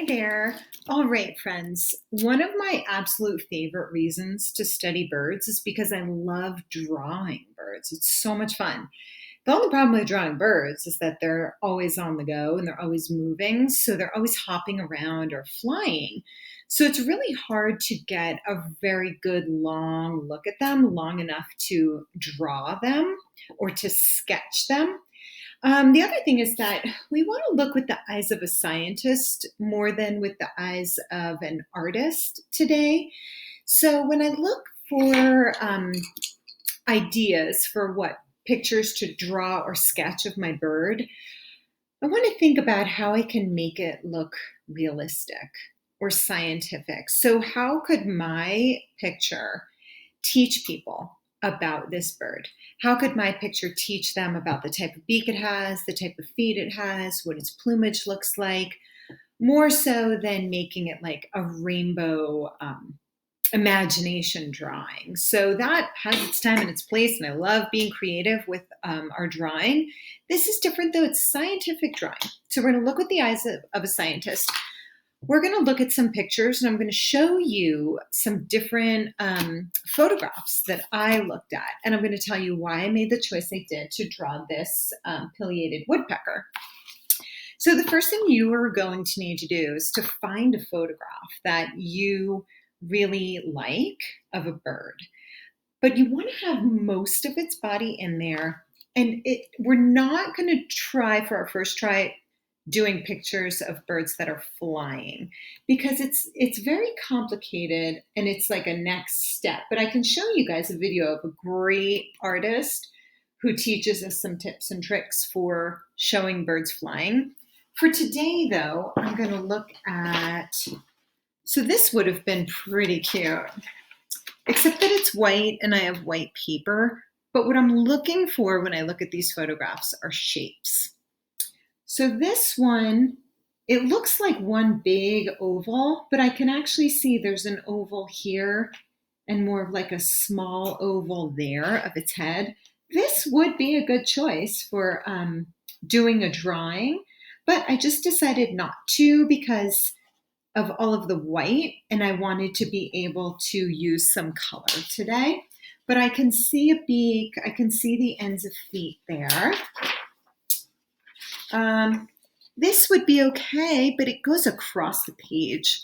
Hi there. All right, friends. One of my absolute favorite reasons to study birds is because I love drawing birds. It's so much fun. The only problem with drawing birds is that they're always on the go and they're always moving. So they're always hopping around or flying. So it's really hard to get a very good long look at them, long enough to draw them or to sketch them. The other thing is that we want to look with the eyes of a scientist more than with the eyes of an artist today. So when I look for ideas for what pictures to draw or sketch of my bird, I want to think about how I can make it look realistic or scientific. So, how could my picture teach people about this bird? How could my picture teach them about the type of beak it has, the type of feet it has, what its plumage looks like, more so than making it like a rainbow imagination drawing? So that has its time and its place, and I love being creative with our drawing. This is different though, it's scientific drawing. So we're going to look with the eyes of a scientist. We're going to look at some pictures and I'm going to show you some different photographs that I looked at. And I'm going to tell you why I made the choice I did to draw this pileated woodpecker. So the first thing you are going to need to do is to find a photograph that you really like of a bird. But you want to have most of its body in there. And we're not going to try for our first try doing pictures of birds that are flying because it's very complicated and it's like a next step. But I can show you guys a video of a great artist who teaches us some tips and tricks for showing birds flying. For today, though, I'm going to look at, so this would have been pretty cute, except that it's white and I have white paper. But what I'm looking for when I look at these photographs are shapes. So this one, it looks like one big oval, but I can actually see there's an oval here and more of like a small oval there of its head. This would be a good choice for doing a drawing, but I just decided not to because of all of the white, and I wanted to be able to use some color today. But I can see a beak, I can see the ends of feet there. This would be okay, but it goes across the page.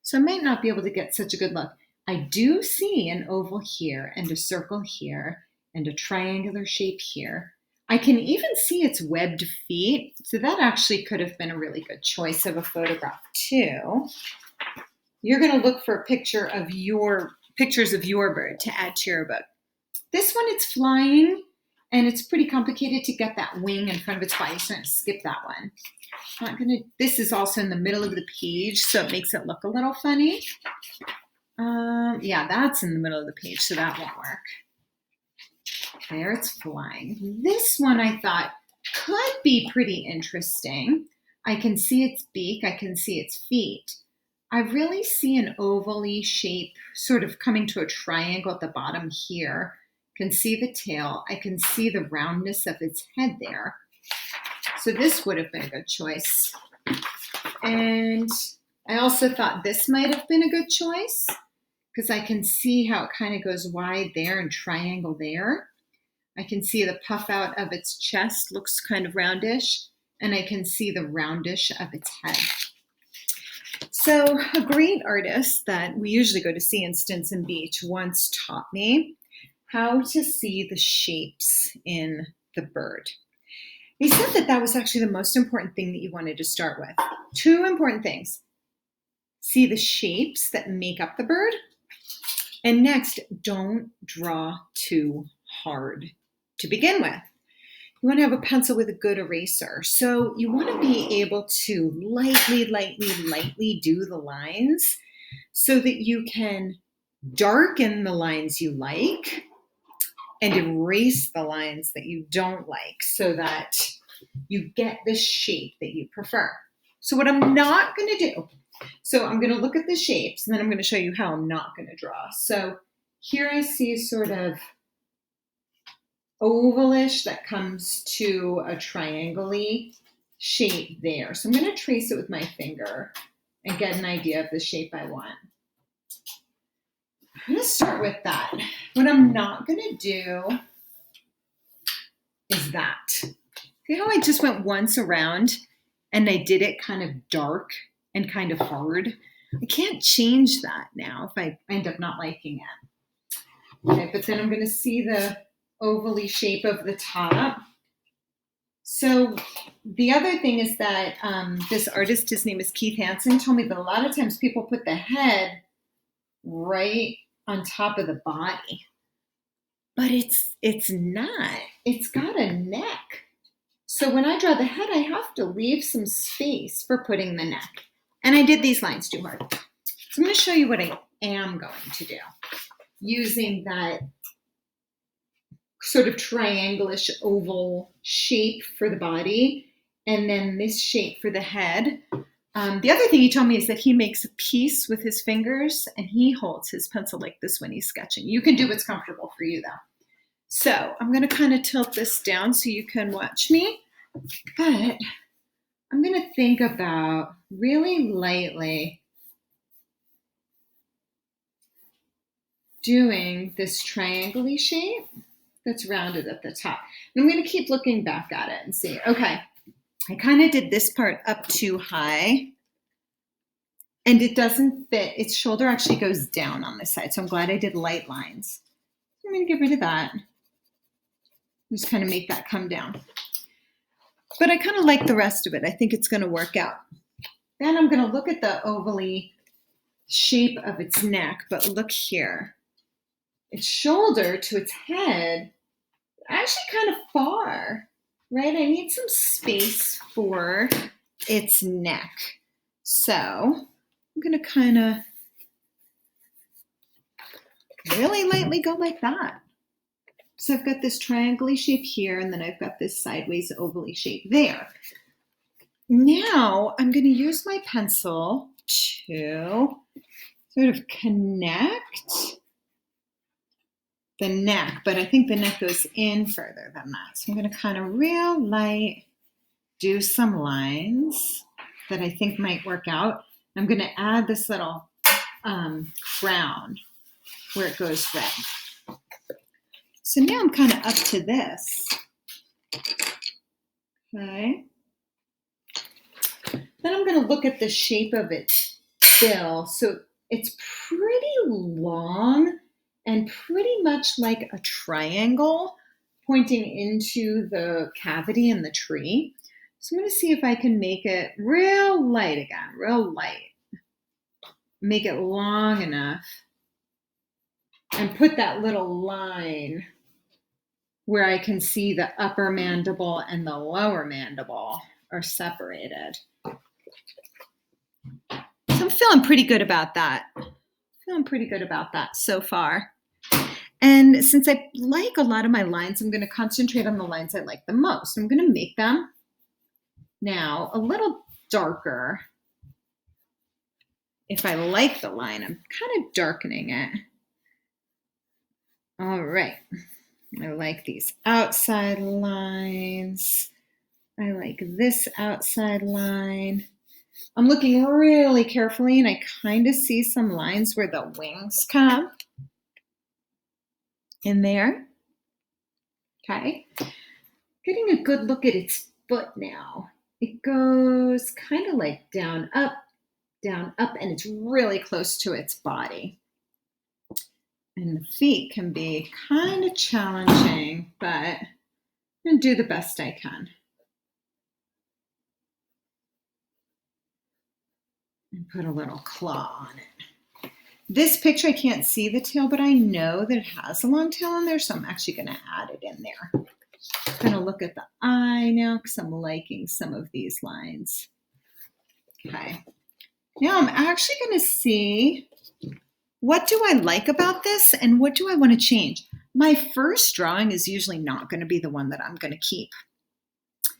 So I might not be able to get such a good look. I do see an oval here and a circle here and a triangular shape here. I can even see its webbed feet. So that actually could have been a really good choice of a photograph too. You're going to look for a picture of pictures of your bird to add to your book. This one, it's flying. And it's pretty complicated to get that wing in front of its body, so I'm going to skip that one. This is also in the middle of the page, so it makes it look a little funny. Yeah, that's in the middle of the page, so that won't work. There, it's flying. This one I thought could be pretty interesting. I can see its beak, I can see its feet. I really see an oval-y shape sort of coming to a triangle at the bottom here. Can see the tail. I can see the roundness of its head there. So this would have been a good choice. And I also thought this might have been a good choice because I can see how it kind of goes wide there and triangle there. I can see the puff out of its chest looks kind of roundish, and I can see the roundish of its head. So a great artist that we usually go to see in Stinson Beach once taught me how to see the shapes in the bird. He said that that was actually the most important thing that you wanted to start with. Two important things. See the shapes that make up the bird. And next, don't draw too hard to begin with. You want to have a pencil with a good eraser. So you want to be able to lightly do the lines so that you can darken the lines you like and erase the lines that you don't like so that you get the shape that you prefer. So what I'm not going to do, so I'm going to look at the shapes and then I'm going to show you how I'm not going to draw. So here I see sort of ovalish that comes to a triangle-y shape there. So I'm going to trace it with my finger and get an idea of the shape I want. I'm going to start with that. What I'm not going to do is that. See how I just went once around and I did it kind of dark and kind of hard? I can't change that now if I end up not liking it. Okay, but then I'm going to see the ovally shape of the top. So the other thing is that this artist, his name is Keith Hansen, told me that a lot of times people put the head right on top of the body, but it's not. It's got a neck. So when I draw the head, I have to leave some space for putting the neck. And I did these lines too hard. So I'm going to show you what I am going to do using that sort of triangulish oval shape for the body, and then this shape for the head. The other thing he told me is that he makes a piece with his fingers and he holds his pencil like this when he's sketching. You can do what's comfortable for you though. So I'm going to kind of tilt this down so you can watch me, but I'm going to think about really lightly doing this triangle-y shape that's rounded at the top. And I'm going to keep looking back at it and see, okay, I kind of did this part up too high and it doesn't fit. Its shoulder actually goes down on this side. So I'm glad I did light lines. I'm going to get rid of that. Just kind of make that come down. But I kind of like the rest of it. I think it's going to work out. Then I'm going to look at the ovally shape of its neck, but look here. Its shoulder to its head, actually kind of far, right? I need some space for its neck. So I'm going to kind of really lightly go like that. So I've got this triangle-y shape here, and then I've got this sideways ovally shape there. Now I'm going to use my pencil to sort of connect the neck, but I think the neck goes in further than that. So I'm going to kind of real light do some lines that I think might work out. I'm going to add this little crown where it goes red. So now I'm kind of up to this. Okay. Then I'm going to look at the shape of its bill. So it's pretty long and pretty much like a triangle pointing into the cavity in the tree. So I'm going to see if I can make it real light again, real light. Make it long enough and put that little line where I can see the upper mandible and the lower mandible are separated. So I'm feeling pretty good about that. Feeling pretty good about that so far. And since I like a lot of my lines, I'm going to concentrate on the lines I like the most. I'm going to make them now a little darker. If I like the line, I'm kind of darkening it. All right. I like these outside lines. I like this outside line. I'm looking really carefully and I kind of see some lines where the wings come in there. Okay. Getting a good look at its foot now. It goes kind of like down, up, and it's really close to its body. And the feet can be kind of challenging, but I'm going to do the best I can. And put a little claw on it. This picture, I can't see the tail, but I know that it has a long tail in there, so I'm actually going to add it in there. I'm going to look at the eye now because I'm liking some of these lines. Okay. Now I'm actually going to see, what do I like about this and what do I want to change? My first drawing is usually not going to be the one that I'm going to keep. I'm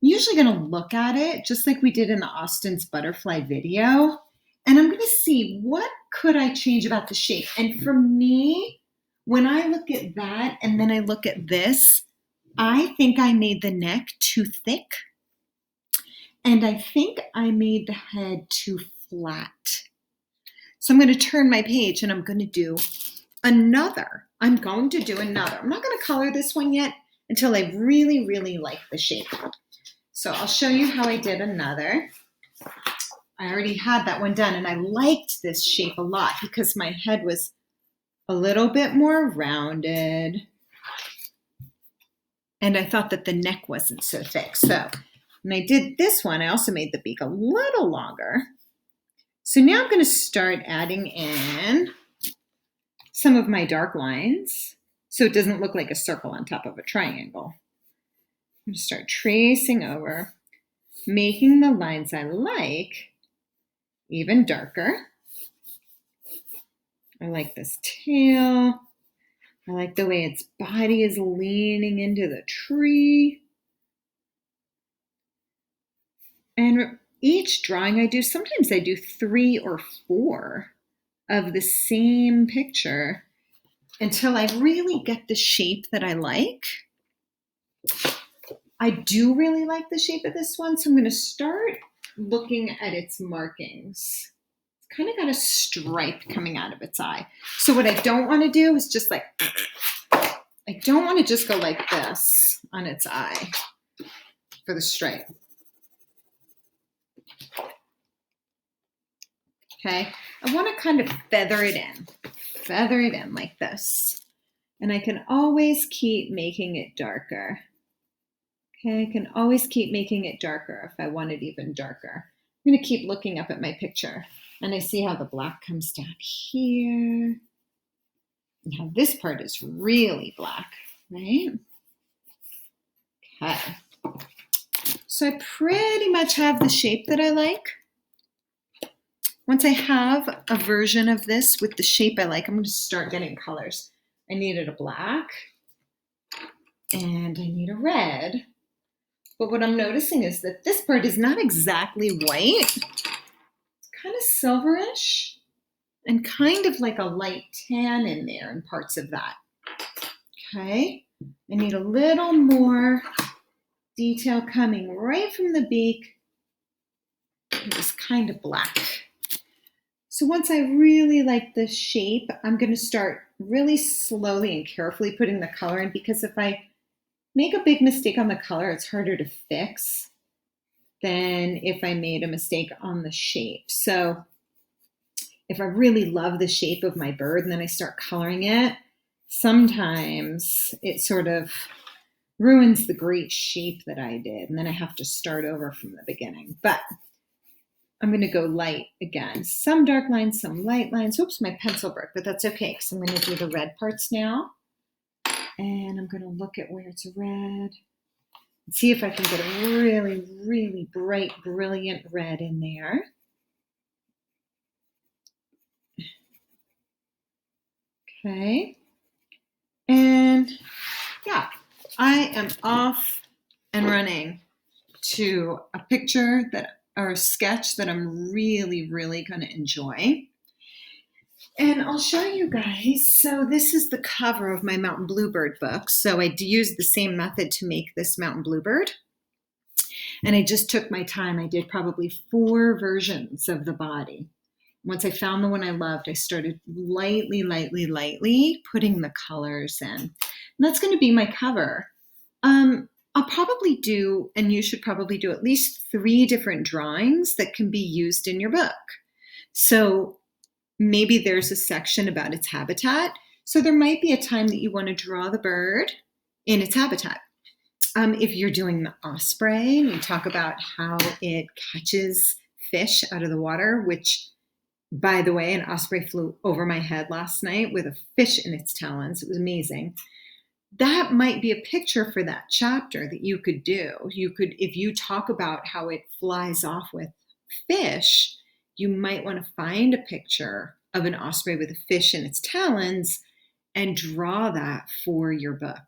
usually going to look at it just like we did in the Austin's butterfly video, and I'm going to see what could I change about the shape. And for me, when I look at that and then I look at this, I think I made the neck too thick, and I think I made the head too flat. So I'm going to turn my page and I'm going to do another. I'm not going to color this one yet until I really, really like the shape. So I'll show you how I did another. I already had that one done, and I liked this shape a lot because my head was a little bit more rounded, and I thought that the neck wasn't so thick. So when I did this one, I also made the beak a little longer. So now I'm going to start adding in some of my dark lines so it doesn't look like a circle on top of a triangle. I'm going to start tracing over, making the lines I like even darker. I like this tail. I like the way its body is leaning into the tree. And each drawing I do, sometimes I do 3 or 4 of the same picture until I really get the shape that I like. I do really like the shape of this one, so I'm going to start looking at its markings. It's kind of got a stripe coming out of its eye. So what I don't want to do is just like, I don't want to just go like this on its eye for the stripe. Okay, I want to kind of feather it in like this. And I can always keep making it darker. Okay, I can always keep making it darker if I want it even darker. I'm going to keep looking up at my picture, and I see how the black comes down here, and how this part is really black, right? Okay, so I pretty much have the shape that I like. Once I have a version of this with the shape I like, I'm going to start getting colors. I needed a black, and I need a red. But what I'm noticing is that this part is not exactly white. It's kind of silverish and kind of like a light tan in there in parts of that. Okay, I need a little more detail coming right from the beak. It was kind of black. So once I really like the shape, I'm going to start really slowly and carefully putting the color in, because if I make a big mistake on the color, it's harder to fix than if I made a mistake on the shape. So if I really love the shape of my bird and then I start coloring it, sometimes it sort of ruins the great shape that I did, and then I have to start over from the beginning. But I'm going to go light again. Some dark lines, some light lines. Oops, my pencil broke, but that's okay because I'm going to do the red parts now. And I'm going to look at where it's red and see if I can get a really, really bright, brilliant red in there. Okay. And yeah, I am off and running to a picture or a sketch that I'm really, really going to enjoy. And I'll show you guys. So this is the cover of my Mountain Bluebird book. So I used the same method to make this Mountain Bluebird. And I just took my time. I did probably 4 versions of the body. Once I found the one I loved, I started lightly putting the colors in. And that's going to be my cover. I'll probably do, and you should probably do, at least 3 different drawings that can be used in your book. So maybe there's a section about its habitat. So there might be a time that you want to draw the bird in its habitat. If you're doing the osprey, and you talk about how it catches fish out of the water, which, by the way, an osprey flew over my head last night with a fish in its talons. It was amazing. That might be a picture for that chapter that you could do. You could, if you talk about how it flies off with fish, you might want to find a picture of an osprey with a fish in its talons and draw that for your book.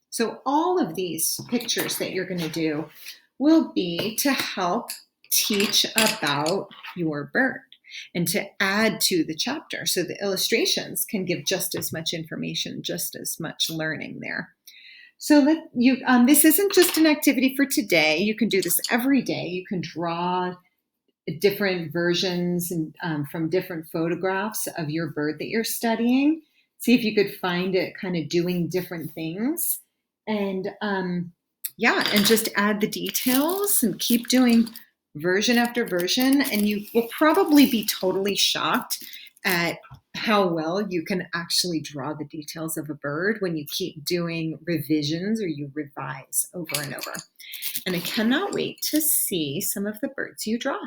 So all of these pictures that you're going to do will be to help teach about your bird and to add to the chapter. So the illustrations can give just as much information, just as much learning there. So this isn't just an activity for today. You can do this every day. You can draw different versions and from different photographs of your bird that you're studying. See if you could find it kind of doing different things. And yeah, and just add the details and keep doing version after version. And you will probably be totally shocked at how well you can actually draw the details of a bird when you keep doing revisions or you revise over and over. And I cannot wait to see some of the birds you draw.